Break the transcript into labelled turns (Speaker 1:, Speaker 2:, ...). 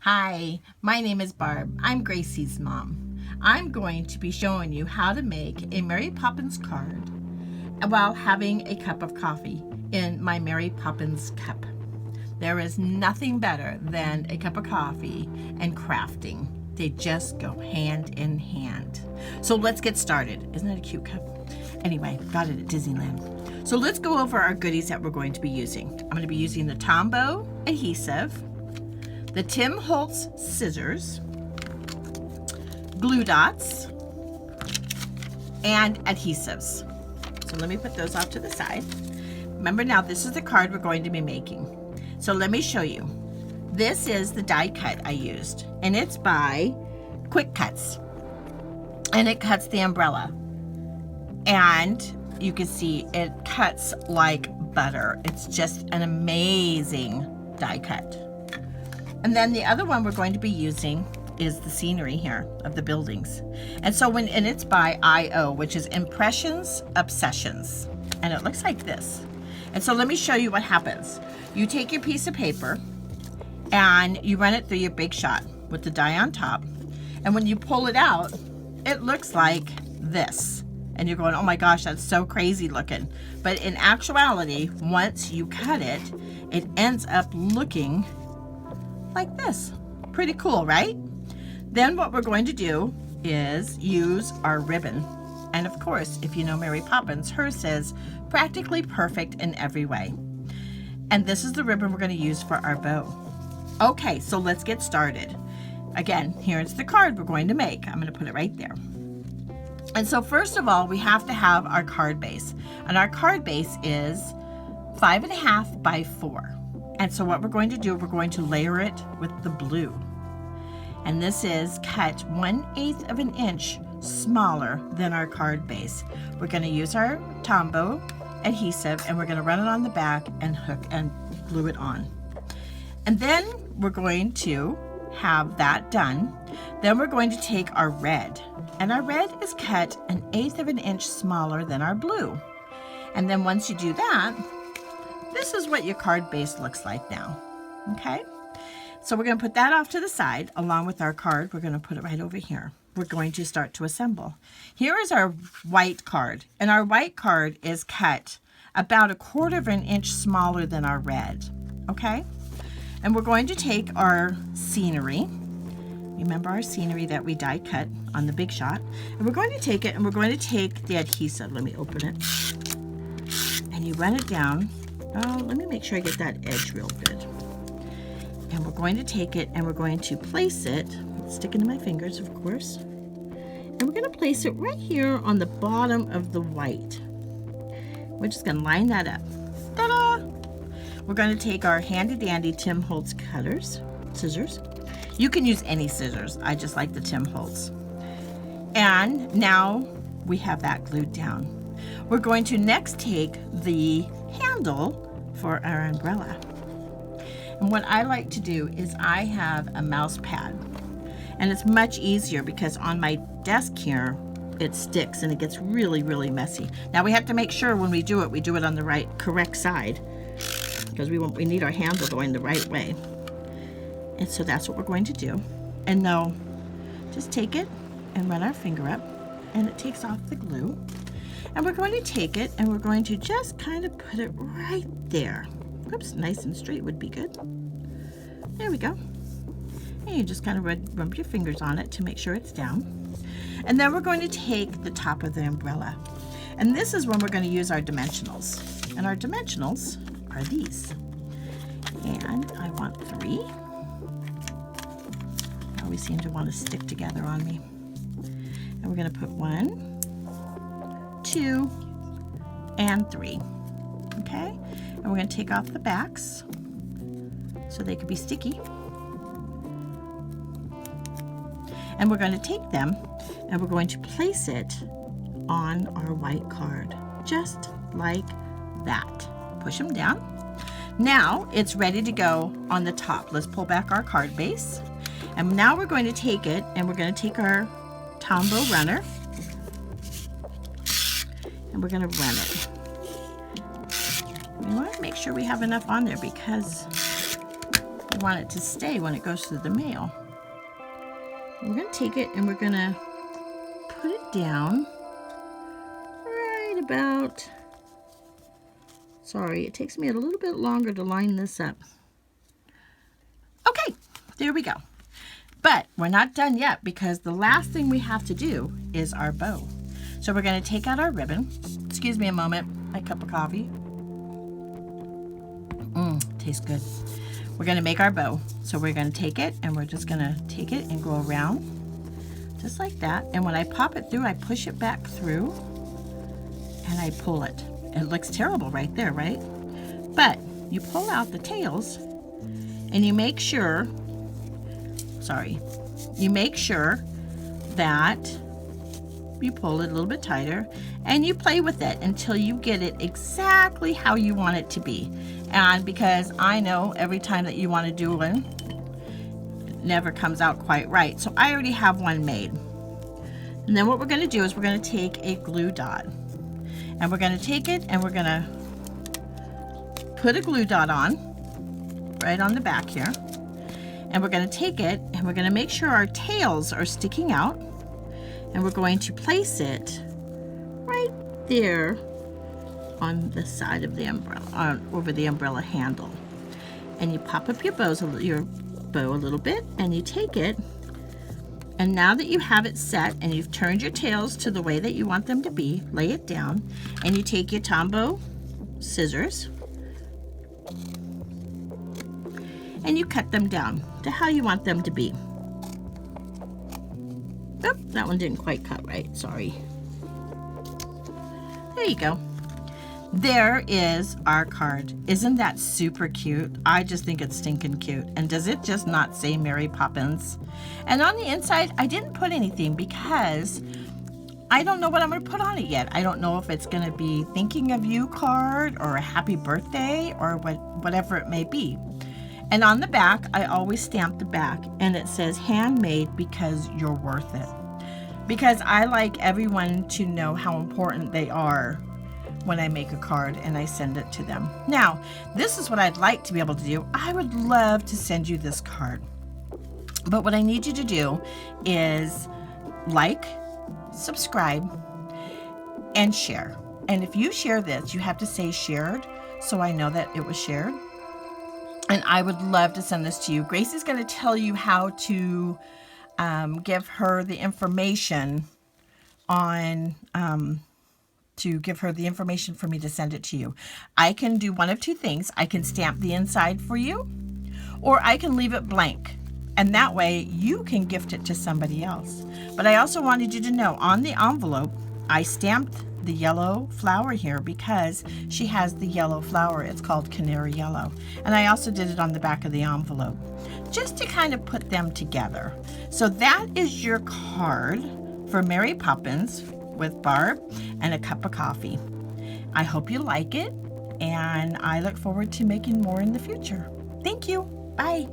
Speaker 1: Hi, my name is Barb. I'm Gracie's mom. I'm going to be showing you how to make a Mary Poppins card while having a cup of coffee in my Mary Poppins cup. There is nothing better than a cup of coffee and crafting. They just go hand in hand. So let's get started. Isn't that a cute cup? Anyway, got it at Disneyland. So let's go over our goodies that we're going to be using. I'm going to be using the Tombow Adhesive, the Holtz Scissors, glue dots, and adhesives. So let me put those off to the side. Remember now, this is the card we're going to be making. So let me show you. This is the die cut I used, and it's by Quick Cuts, and it cuts the umbrella. And you can see it cuts like butter. It's just an amazing die cut. And then the other one we're going to be using is the scenery here of the buildings. And so and it's by IO, which is Impressions Obsessions. And it looks like this. And so let me show you what happens. You take your piece of paper and you run it through your Big Shot with the die on top. And when you pull it out, it looks like this. And you're going, oh my gosh, that's so crazy looking. But in actuality, once you cut it, it ends up looking like this. Pretty cool, right? Then what we're going to do is use our ribbon. And of course, if you know Mary Poppins, hers says practically perfect in every way. And this is the ribbon we're going to use for our bow. Okay, so let's get started. Again, here's the card we're going to make. I'm going to put it right there. And so first of all, we have to have our card base. And our card base is 5.5 by 4. And so what we're going to do, we're going to layer it with the blue. And this is cut 1/8 of an inch smaller than our card base. We're going to use our Tombow adhesive, and we're going to run it on the back and hook and glue it on. And then we're going to have that done. Then we're going to take our red, and our red is cut 1/8 of an inch smaller than our blue. And then once you do that, this is what your card base looks like now. Okay, so we're going to put that off to the side along with our card. We're going to put it right over here. We're going to start to assemble. Here is our white card, and our white card is cut about 1/4 of an inch smaller than our red. Okay, and we're going to take our scenery. Remember our scenery that we die cut on the Big Shot, and we're going to take it and we're going to take the adhesive. Let me open it, and you run it down. Oh, let me make sure I get that edge real good. And we're going to take it and we're going to place it, stick into my fingers, of course. And we're going to place it right here on the bottom of the white. We're just going to line that up. Ta-da! We're going to take our handy dandy Holtz scissors. You can use any scissors. I just like the Holtz. And now we have that glued down. We're going to next take the handle for our umbrella. And what I like to do is I have a mouse pad, and it's much easier because on my desk here it sticks and it gets really messy. Now we have to make sure when we do it on the correct side, because we need our handle going the right way. And so that's what we're going to do. And now just take it and run our finger up, and it takes off the glue. And we're going to take it and we're going to just kind of put it right there. Oops, nice and straight would be good. There we go. And you just kind of rub your fingers on it to make sure it's down. And then we're going to take the top of the umbrella. And this is when we're going to use our dimensionals. And our dimensionals are these. And I want 3. They always seem to want to stick together on me. And we're going to put 1, 2, and 3. Okay, and we're going to take off the backs so they could be sticky. And we're going to take them and we're going to place it on our white card, just like that. Push them down. Now it's ready to go on the top. Let's pull back our card base. And now we're going to take it and we're going to take our Tombow runner and we're going to run it. We want to make sure we have enough on there because You want it to stay when it goes through the mail. We're going to take it and we're going to put it down right about, sorry, it takes me a little bit longer to line this up. Okay, there we go. But we're not done yet, because the last thing we have to do is our bow. So we're going to take out our ribbon. Excuse me a moment, my cup of coffee. Tastes good. We're going to make our bow. So we're going to take it and we're just going to take it and go around just like that. And when I pop it through, I push it back through and I pull it. It looks terrible right there, right? But you pull out the tails and you make sure, you make sure that you pull it a little bit tighter and you play with it until you get it exactly how you want it to be. And because I know every time that you want to do one, it never comes out quite right. So I already have one made. And then what we're going to do is we're going to take a glue dot. And we're going to take it and we're going to put a glue dot on, right on the back here. And we're going to take it and we're going to make sure our tails are sticking out. And we're going to place it right there on the side of the umbrella, over the umbrella handle. And you pop up your bow a little bit and you take it. And now that you have it set and you've turned your tails to the way that you want them to be, lay it down and you take your Tombow scissors and you cut them down to how you want them to be. Oh, that one didn't quite cut right, sorry. There you go. There is our card. Isn't that super cute? I just think it's stinking cute. And does it just not say Mary Poppins? And on the inside, I didn't put anything because I don't know what I'm going to put on it yet. I don't know if it's going to be thinking of you card or a happy birthday or whatever it may be. And on the back, I always stamp the back and it says handmade because you're worth it. Because I like everyone to know how important they are when I make a card and I send it to them. Now, this is what I'd like to be able to do. I would love to send you this card. But what I need you to do is like, subscribe, and share. And if you share this, you have to say shared so I know that it was shared. And I would love to send this to you. Gracie's going to tell you how to give her the information on to give her the information for me to send it to you. I can do one of two things. I can stamp the inside for you, or I can leave it blank. And that way you can gift it to somebody else. But I also wanted you to know on the envelope, I stamped the yellow flower here because she has the yellow flower. It's called Canary Yellow. And I also did it on the back of the envelope just to kind of put them together. So that is your card for Mary Poppins with Barb and a cup of coffee. I hope you like it and I look forward to making more in the future. Thank you. Bye.